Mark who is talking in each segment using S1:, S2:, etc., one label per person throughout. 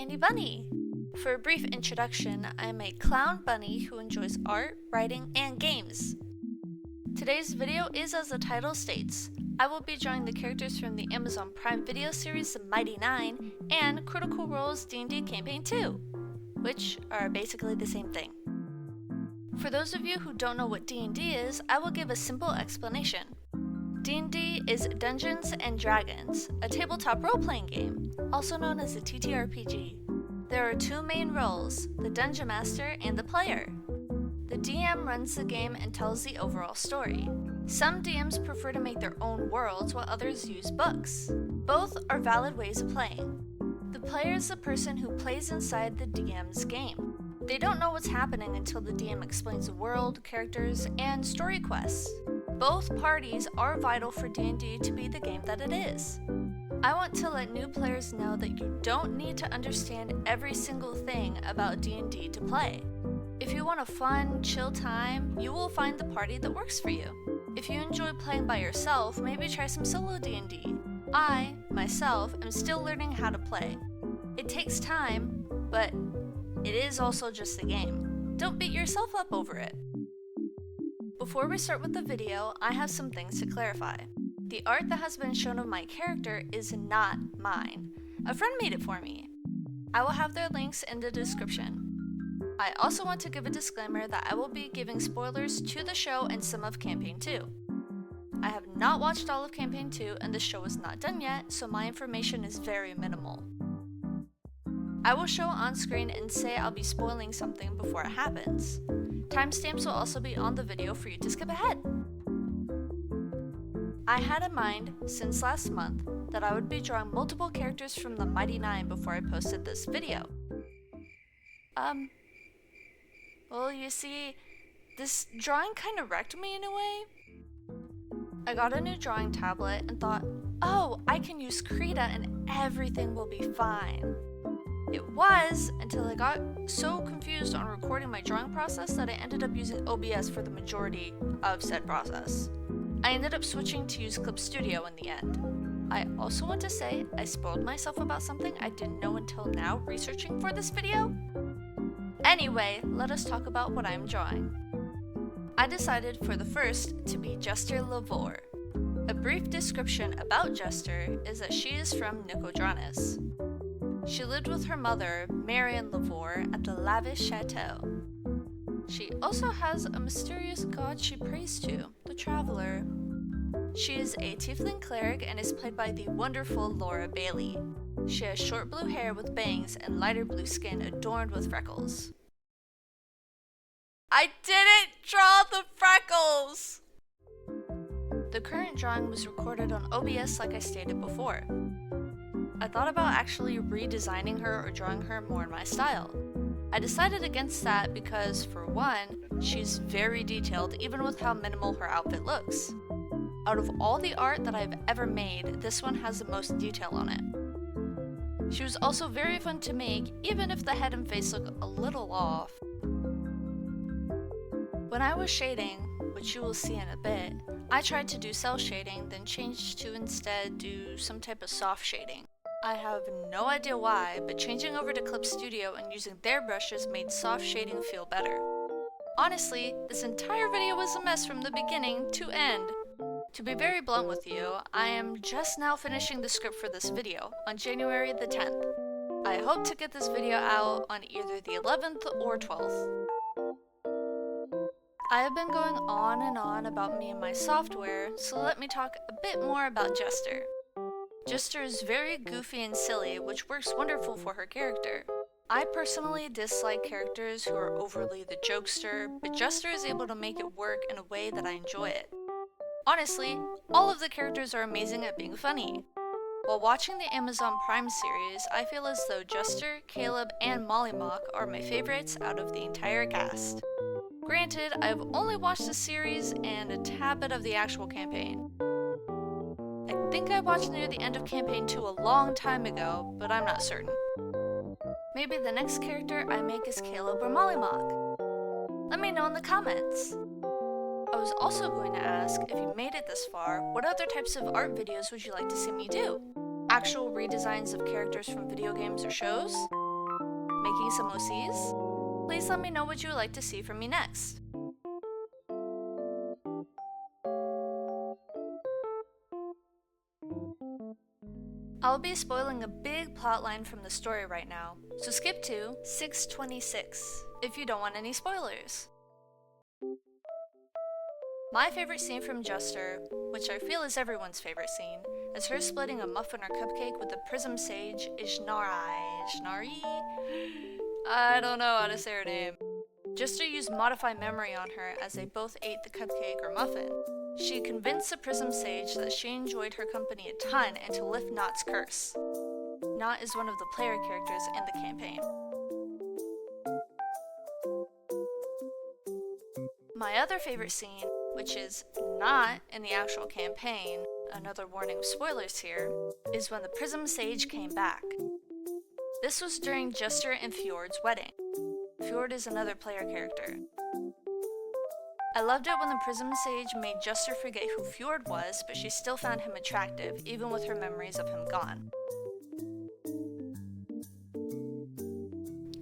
S1: PandiiBunnii. For a brief introduction, I am a clown bunny who enjoys art, writing, and games. Today's video is as the title states. I will be drawing the characters from the Amazon Prime Video series The Mighty Nein and Critical Role's D&D Campaign 2, which are basically the same thing. For those of you who don't know what D&D is, I will give a simple explanation. D&D is Dungeons & Dragons, a tabletop role-playing game, also known as a TTRPG. There are two main roles, the Dungeon Master and the player. The DM runs the game and tells the overall story. Some DMs prefer to make their own worlds while others use books. Both are valid ways of playing. The player is the person who plays inside the DM's game. They don't know what's happening until the DM explains the world, characters, and story quests. Both parties are vital for D&D to be the game that it is. I want to let new players know that you don't need to understand every single thing about D&D to play. If you want a fun, chill time, you will find the party that works for you. If you enjoy playing by yourself, maybe try some solo D&D. I, myself, am still learning how to play. It takes time, but it is also just a game. Don't beat yourself up over it. Before we start with the video, I have some things to clarify. The art that has been shown of my character is not mine. A friend made it for me. I will have their links in the description. I also want to give a disclaimer that I will be giving spoilers to the show and some of Campaign 2. I have not watched all of Campaign 2 and the show is not done yet, so my information is very minimal. I will show on screen and say I'll be spoiling something before it happens. Timestamps will also be on the video for you to skip ahead. I had in mind, since last month, that I would be drawing multiple characters from the Mighty Nein before I posted this video. Well, you see, this drawing kind of wrecked me in a way. I got a new drawing tablet and thought, oh, I can use Krita and everything will be fine. It was until I got so confused on recording my drawing process that I ended up using OBS for the majority of said process. I ended up switching to use Clip Studio in the end. I also want to say I spoiled myself about something I didn't know until now researching for this video. Anyway, let us talk about what I'm drawing. I decided for the first to be Jester Lavore. A brief description about Jester is that she is from Nicodranus. She lived with her mother, Marion Lavore, at the lavish chateau. She also has a mysterious god she prays to, the Traveler. She is a tiefling cleric and is played by the wonderful Laura Bailey. She has short blue hair with bangs and lighter blue skin adorned with freckles. I didn't draw the freckles! The current drawing was recorded on OBS like I stated before. I thought about actually redesigning her or drawing her more in my style. I decided against that because, for one, she's very detailed even with how minimal her outfit looks. Out of all the art that I've ever made, this one has the most detail on it. She was also very fun to make, even if the head and face look a little off. When I was shading, which you will see in a bit, I tried to do cell shading, then changed to instead do some type of soft shading. I have no idea why, but changing over to Clip Studio and using their brushes made soft shading feel better. Honestly, this entire video was a mess from the beginning to end. To be very blunt with you, I am just now finishing the script for this video, on January the 10th. I hope to get this video out on either the 11th or 12th. I have been going on and on about me and my software, so let me talk a bit more about Jester. Jester is very goofy and silly, which works wonderful for her character. I personally dislike characters who are overly the jokester, but Jester is able to make it work in a way that I enjoy it. Honestly, all of the characters are amazing at being funny. While watching the Amazon Prime series, I feel as though Jester, Caleb, and Mollymock are my favorites out of the entire cast. Granted, I've only watched the series and a tad bit of the actual campaign. I think I watched near the end of Campaign 2 a long time ago, but I'm not certain. Maybe the next character I make is Caleb or Mollymock. Let me know in the comments. I was also going to ask, if you made it this far, what other types of art videos would you like to see me do? Actual redesigns of characters from video games or shows? these emojis. Please let me know what you would like to see from me next. I'll be spoiling a big plotline from the story right now, so skip to 626 if you don't want any spoilers. My favorite scene from Jester, which I feel is everyone's favorite scene, is her splitting a muffin or cupcake with the prism sage Ishnari. I don't know how to say her name. Jester used Modify Memory on her as they both ate the cupcake or muffin. She convinced the Prism Sage that she enjoyed her company a ton and to lift Not's curse. Not is one of the player characters in the campaign. My other favorite scene, which is not in the actual campaign, another warning of spoilers here, is when the Prism Sage came back. This was during Jester and Fjord's wedding. Fjord is another player character. I loved it when the Prism Sage made Jester forget who Fjord was, but she still found him attractive, even with her memories of him gone.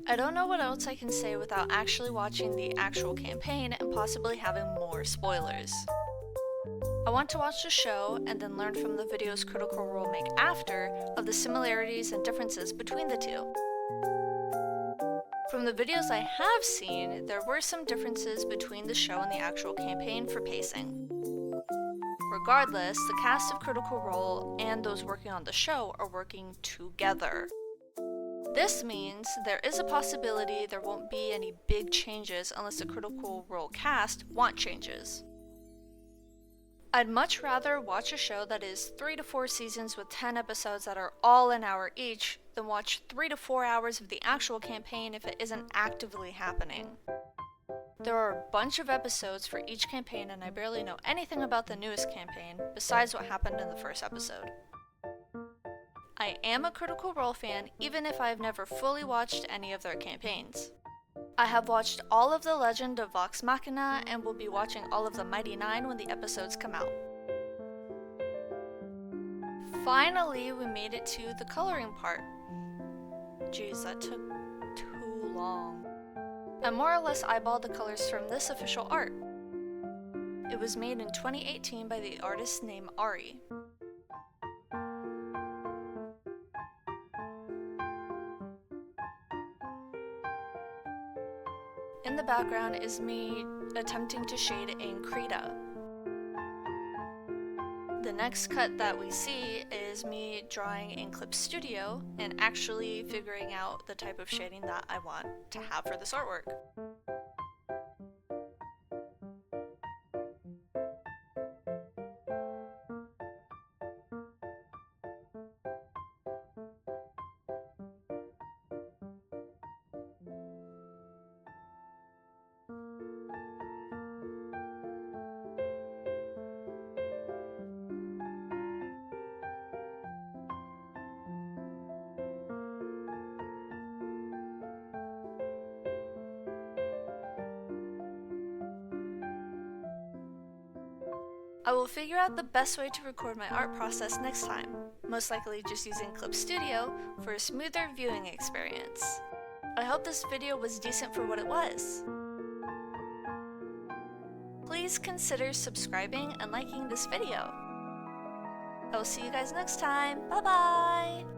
S1: I don't know what else I can say without actually watching the actual campaign and possibly having more spoilers. I want to watch the show and then learn from the videos Critical Role make after of the similarities and differences between the two. From the videos I have seen, there were some differences between the show and the actual campaign for pacing. Regardless, the cast of Critical Role and those working on the show are working together. This means there is a possibility there won't be any big changes unless the Critical Role cast want changes. I'd much rather watch a show that is 3 to 4 seasons with 10 episodes that are all an hour each than watch 3 to 4 hours of the actual campaign if it isn't actively happening. There are a bunch of episodes for each campaign and I barely know anything about the newest campaign besides what happened in the first episode. I am a Critical Role fan even if I've never fully watched any of their campaigns. I have watched all of The Legend of Vox Machina and will be watching all of the Mighty Nein when the episodes come out. Finally, we made it to the coloring part. Jeez, that took too long. I more or less eyeballed the colors from this official art. It was made in 2018 by the artist named Ari. In the background is me attempting to shade in Krita. The next cut that we see is me drawing in Clip Studio and actually figuring out the type of shading that I want to have for this artwork. I will figure out the best way to record my art process next time, most likely just using Clip Studio for a smoother viewing experience. I hope this video was decent for what it was. Please consider subscribing and liking this video. I will see you guys next time. Bye bye!